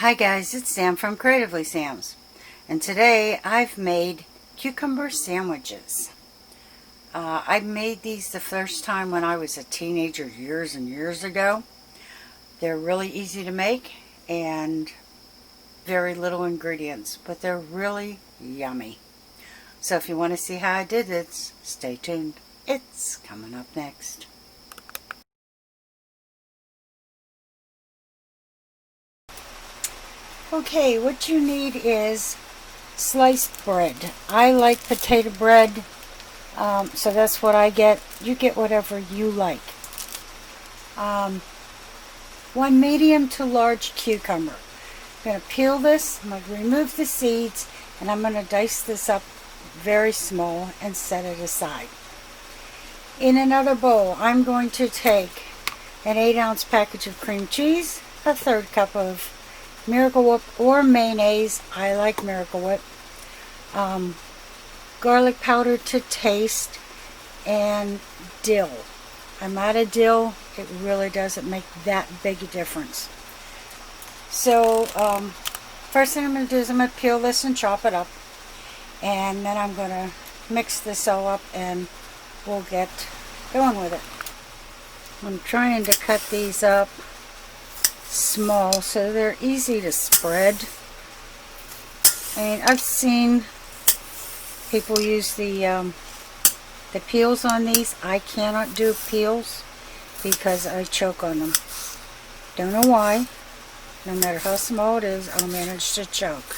Hi guys, it's Sam from Creatively Sam's, and today I've made cucumber sandwiches. I made these the first time when I was a teenager years and years ago. They're really easy to make and very little ingredients, but they're really yummy. So if you want to see how I did this, stay tuned. It's coming up next. Okay, what you need is sliced bread. I like potato bread, so that's what I get. You get whatever you like. 1 medium to large cucumber. I'm going to peel this, I'm going to remove the seeds, and I'm going to dice this up very small and set it aside. In another bowl, I'm going to take an 8-ounce package of cream cheese, a 1/3 cup of Miracle Whip or mayonnaise. I like Miracle Whip. Garlic powder to taste, and dill. I'm out of dill. It really doesn't make that big a difference. So first thing I'm going to do is I'm going to peel this and chop it up, and then I'm going to mix this all up and we'll get going with it. I'm trying to cut these up small so they're easy to spread. I mean, I've seen people use the peels on these. I cannot do peels because I choke on them. Don't know why. No matter how small it is, I'll manage to choke.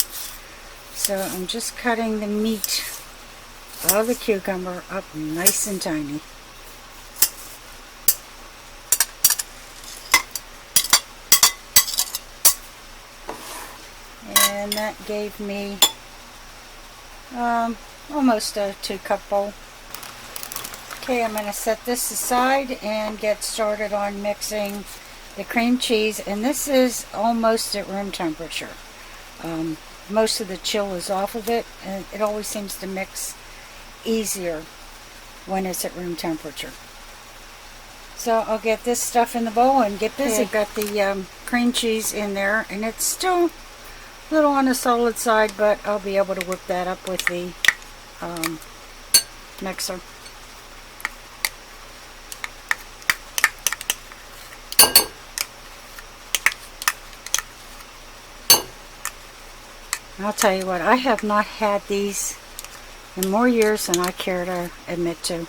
So I'm just cutting the meat of the cucumber up nice and tiny. And that gave me almost a 2-cup bowl. Okay, I'm going to set this aside and get started on mixing the cream cheese, and this is almost at room temperature. Most of the chill is off of it, and it always seems to mix easier when it's at room temperature. So I'll get this stuff in the bowl and get busy. I've got the cream cheese in there, and it's still a little on the solid side, but I'll be able to whip that up with the mixer. I'll tell you what, I have not had these in more years than I care to admit to.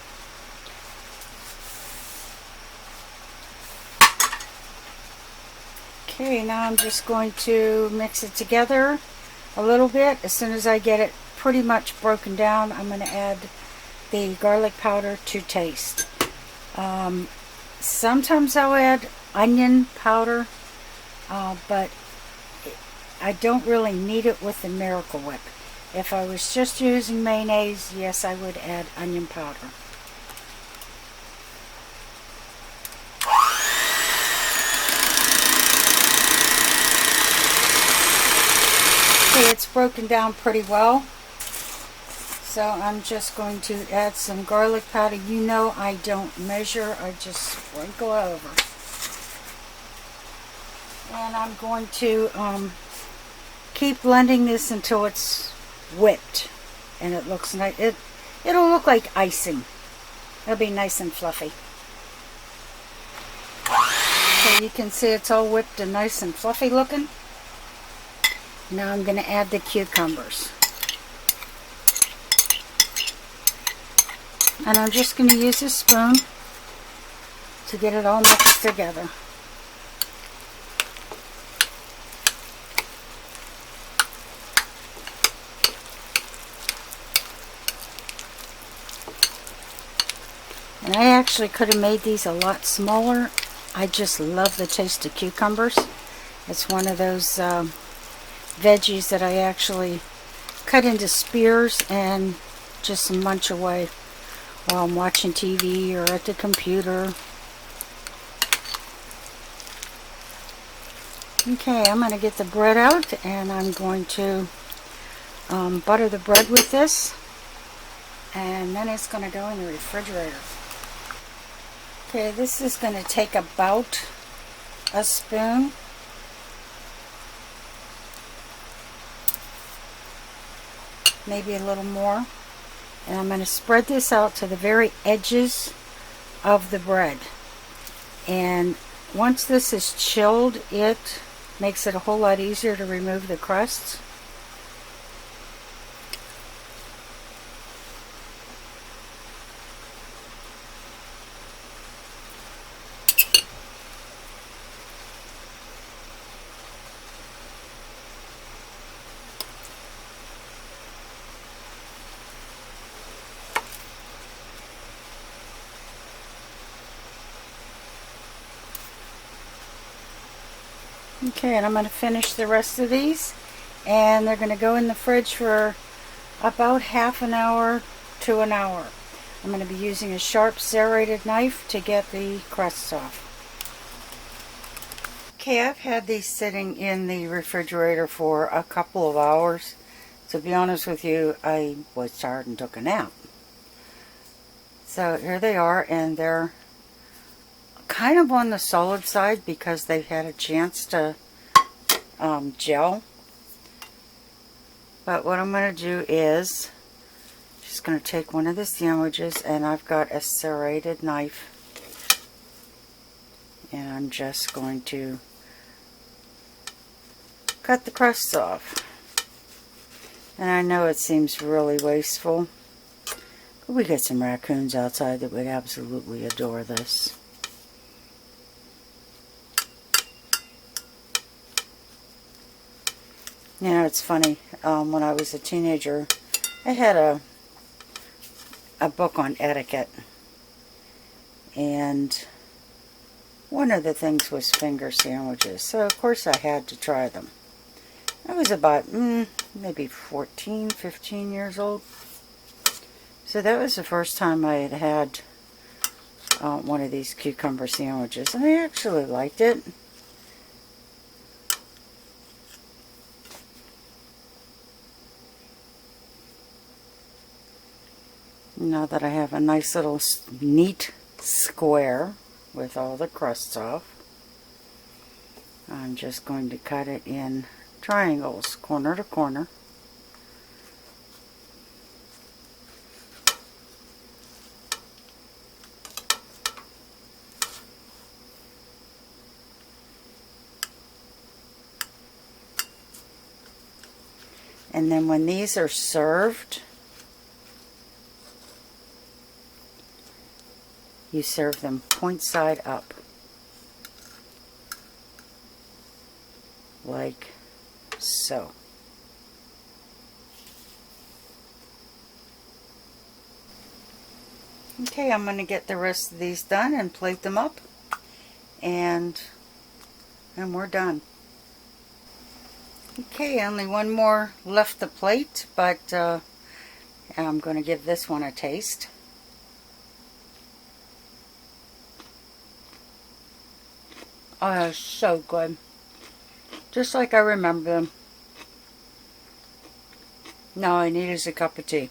Okay, now I'm just going to mix it together a little bit. As soon as I get it pretty much broken down, I'm going to add the garlic powder to taste. Sometimes I'll add onion powder, but I don't really need it with the Miracle Whip. If I was just using mayonnaise, yes, I would add onion powder. Okay, it's broken down pretty well. So I'm just going to add some garlic powder. You know I don't measure, I just sprinkle over. And I'm going to keep blending this until it's whipped and it looks nice. It'll look like icing. It'll be nice and fluffy. So you can see it's all whipped and nice and fluffy looking. Now I'm going to add the cucumbers. And I'm just going to use a spoon to get it all mixed together. And I actually could have made these a lot smaller. I just love the taste of cucumbers. It's one of those veggies that I actually cut into spears and just munch away while I'm watching TV or at the computer. Okay, I'm going to get the bread out, and I'm going to butter the bread with this, and then it's going to go in the refrigerator. Okay, this is going to take about a spoon maybe a little more. And I'm going to spread this out to the very edges of the bread. And once this is chilled, it makes it a whole lot easier to remove the crusts. Okay, and I'm going to finish the rest of these, and they're going to go in the fridge for about half an hour to an hour. I'm going to be using a sharp serrated knife to get the crusts off. Okay, I've had these sitting in the refrigerator for a couple of hours. To be honest with you, I was tired and took a nap. So here they are, and they're kind of on the solid side because they've had a chance to gel. But what I'm going to do is just going to take one of the sandwiches, and I've got a serrated knife, and I'm just going to cut the crusts off. And I know it seems really wasteful, but we got some raccoons outside that would absolutely adore this. You know, it's funny, when I was a teenager, I had a book on etiquette, and one of the things was finger sandwiches, so of course I had to try them. I was about maybe 14, 15 years old, so that was the first time I had had one of these cucumber sandwiches, and I actually liked it. Now that I have a nice little neat square with all the crusts off, I'm just going to cut it in triangles, corner to corner. And then when these are served, you serve them point side up, like so. Okay, I'm going to get the rest of these done and plate them up, and we're done. Okay, only one more left to plate, but I'm going to give this one a taste. Oh, they're so good. Just like I remember them. Now all I need is a cup of tea.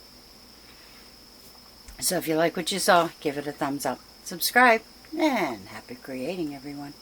So if you like what you saw, give it a thumbs up. Subscribe, and happy creating, everyone.